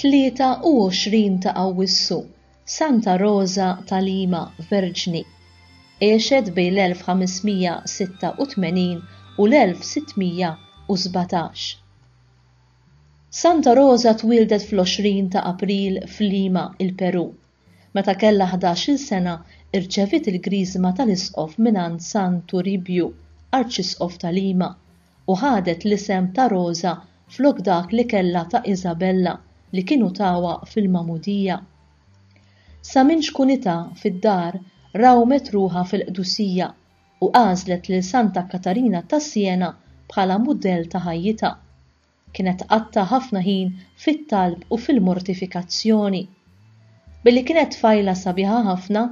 23 ta' Awwissu Santa Rosa ta' Lima Verġni għexet bejn l-1586 u l-1617. Santa Rosa twildet fl-20 ta' April f'Lima, il-Peru. Meta kellha 11-il sena irċevit il-griżma tal-isqof mingħand San Toribio, Arċisqof ta' Lima, u ħadet l-isem ta' Rosa flok dak li kellha ta' Isabella li kienu tawha fil-Magħmudija. Sa minn xkunità fid-dar rawmet ruħha fil-Qdusija u għażlet lil Santa Katarina ta' Siena bħala mudell ta' ħajjitha. Kienet qatta ħafna ħin fit-talb u fil-mortifikazzjoni. Billi kienet tfajla sabiħa ħafna,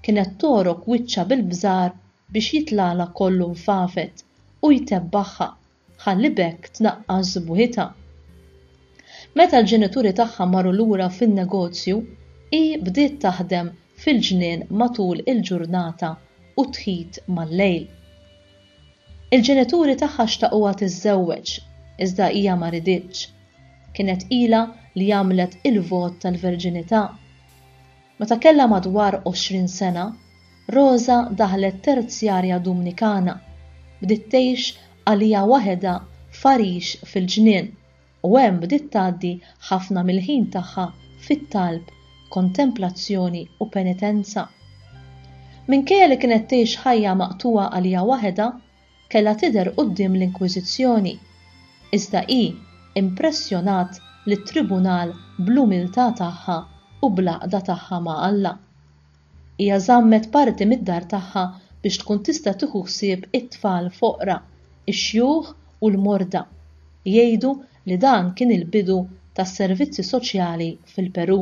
kienet torok wiċċa bil-bżar biex jitlala kollu mfafet u jtebbaħħa ħalli bekk tnaqqas żbuħitha. Meta l-ġenituri tagħha marru lura fin-negozju, hi bdiet taħdem fil-ġnien matul il-ġurnata u tħid mal-lejl. Il-ġenituri tagħha xtaquha tiżżewweġ, iżda hija ma riditx. Kienet ilha li għamlet il-vot tal-verġinità. Meta kellha madwar 20 sena, Rosa daħlet terzjarja Dominikana, bdiet tgħix għalija waħedha farix fil-ġnien u hemm bdiet tgħaddi ħafna mill-ħin tagħha fit-talb, kontemplazzjoni u penitenza. Minkejja li kienet tgħix ħajja maqtuwa għalija waħedha, kellha tidher quddiem l-Inkwiżizzjoni. Iżda hi impressjonat lit-tribunal bl-umiltà tagħha u bl-għaqda tagħha ma' Alla. Hija żammet parti mid-dar tagħha biex tkun tista' tieħu ħsieb it-tfal foqra, ix-xjuħ u l-morda. Jgħidu li dan kien il-bidu tas-servizzi soċjali fil-Peru.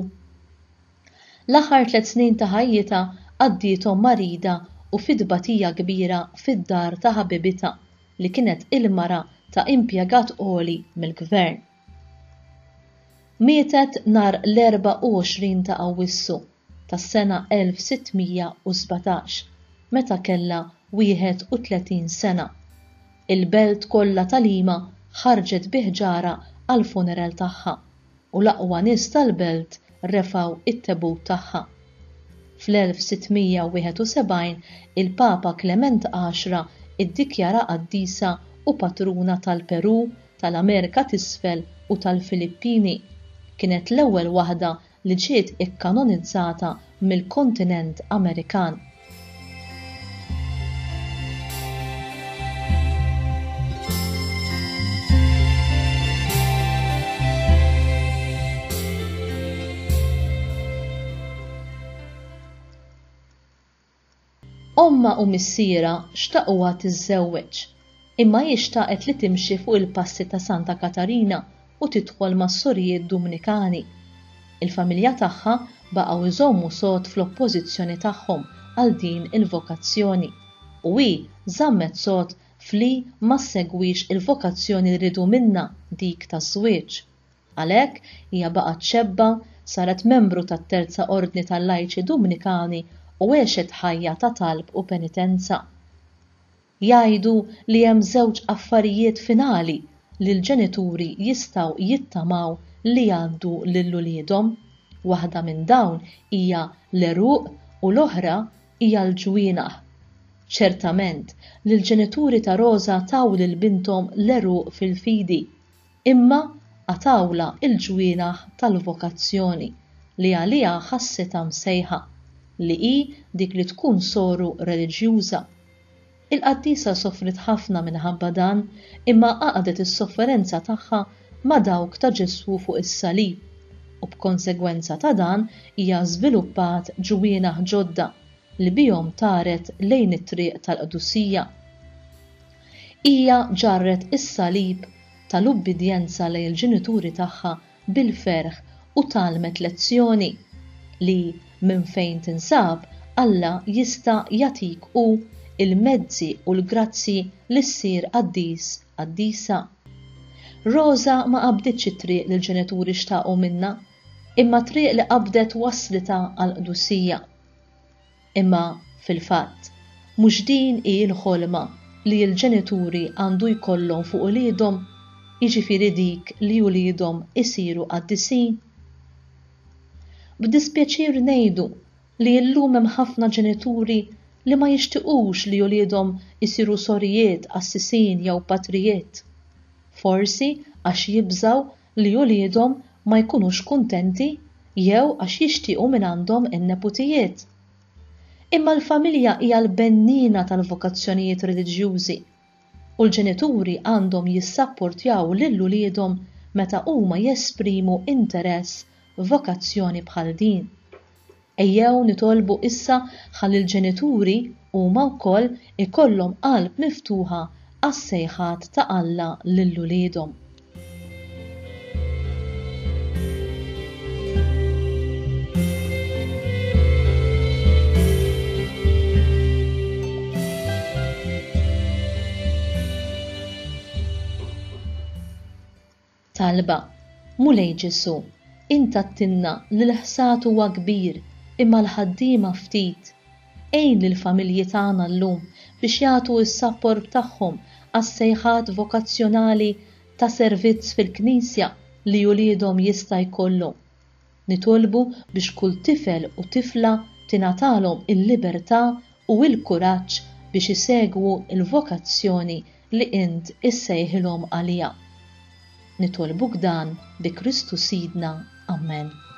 L-aħħar 3 snin ta' ħajjitha qaddiethom marida u fid-dbatija kbira fid-dar ta' ħabibitha li kienet il-mara ta' impjegat għoli mill-gvern. Mietet nhar l-24 ta' Awwissu tas-sena 1617 meta kellha 31 sena. Il-belt kollha ta' Lima ħarġet biħġara għall-funeral tagħha u l-aqwa nies tal-belt refaw it-tebut tagħha. Fl-1671 il-Papa Klement X iddikjara qaddisa u patruna tal-Peru, tal-Amerika t'isfel u tal-Filippini. Kienet l-ewwel waħda li ġiet ikkanonizzata mill-kontinent Amerikan. Omma u missiera xtaquha tiżżewweġ, imma jixtaqet li timxi fuq il-passi ta' Santa Katarina u tidħol mas-Sorijiet Dominikani. Il-familja tagħha baqgħu jżommu sod fl-oppożizzjoni tagħhom għal din il-vokazzjoni u hi żammet sod fli ma segwix il-vokazzjoni li ridu minnha dik taż-żwieġ. Għalhekk hija baqgħet xebba, saret membru tat-Terza Ordni tal-Lajċi Dominikani u għexet ħajja ta' talb u penitenza. Jgħidu li hemm żewġ affarijiet finali li l-ġenituri jistgħu jittamaw li jgħaddu lil uliedhom. Waħda minn dawn hija l-eruq u l-oħra hija l-ġwienaħ. Ċertament li l-ġenituri ta' Rosa taw lil binthom l-eruq fil-fidi, imma għatawla il-ġwienaħ tal-vokazzjoni li għaliha ħassitha msejħa li hi dik li tkun soru reliġjuża. Il-qaddisa sofrit ħafna minħabba dan, imma għaqdet is-sofferenza tagħha ma' dawk ta' Ġesu fuq is-salib u b'konsegwenza ta' dan hija żviluppat ġwienaħ ġodda li bihom taret lejn it-triq tal-Qdusija. Hija ġarret is-salib tal-ubbidjenza lejn il-ġenituri tagħha bil-ferħ u talmet lezzjoni li minn fejn tinsab Alla jista' jagħtik hu il-mezzi u l-grazzi li ssir qaddisa. Rosa ma qabditx it-triq li l-ġenituri xtaqu minnha, imma triq li qabdet waslita għall-Qdusija. Imma fil-fatt mhux din hi l-ħolma li l-ġenituri għandu jkollhom fuq uliedhom, jiġifieri dik li uliedhom isiru qaddisin. B'dispjaċir ngħidu li llum hemm ħafna ġenituri li ma jixtiequx li wliedhom isiru sorijiet, assisin jew patrijiet. Forsi għax jibżgħu li wliedhom ma jkunux kuntenti jew għax jixtiequ minn għandhom in-neputijiet. Imma l-familja hija l-bennina tal-vokazzjonijiet reliġjużi u l-ġenituri għandhom jissapportjaw lil wliedhom meta huma jesprimu interess vokazzjoni bħal din. Ejjew nitolbu issa ħalli l-ġenituri huma wkoll ikollhom qalb miftuħa għas-sejħat ta' Alla lil wliedhom. Talba, mulej Ġesu, inta tinna li l-ħsat huwa kbir imma l-ħaddiema ftit. Ejn lill-familji tagħna llum biex jagħtu s-sapport tagħhom għas-sejħat vokazzjonali ta' servizz fil-Knisja li wliedhom jista' jkollu. Nitolbu biex kull tifel u tifla tingħatalhom il-libertà u l-kuraġġ biex isegwu l-vokazzjoni li int issejħilhom għaliha. Nitolbuk dan bi Kristu Sidna. Amen.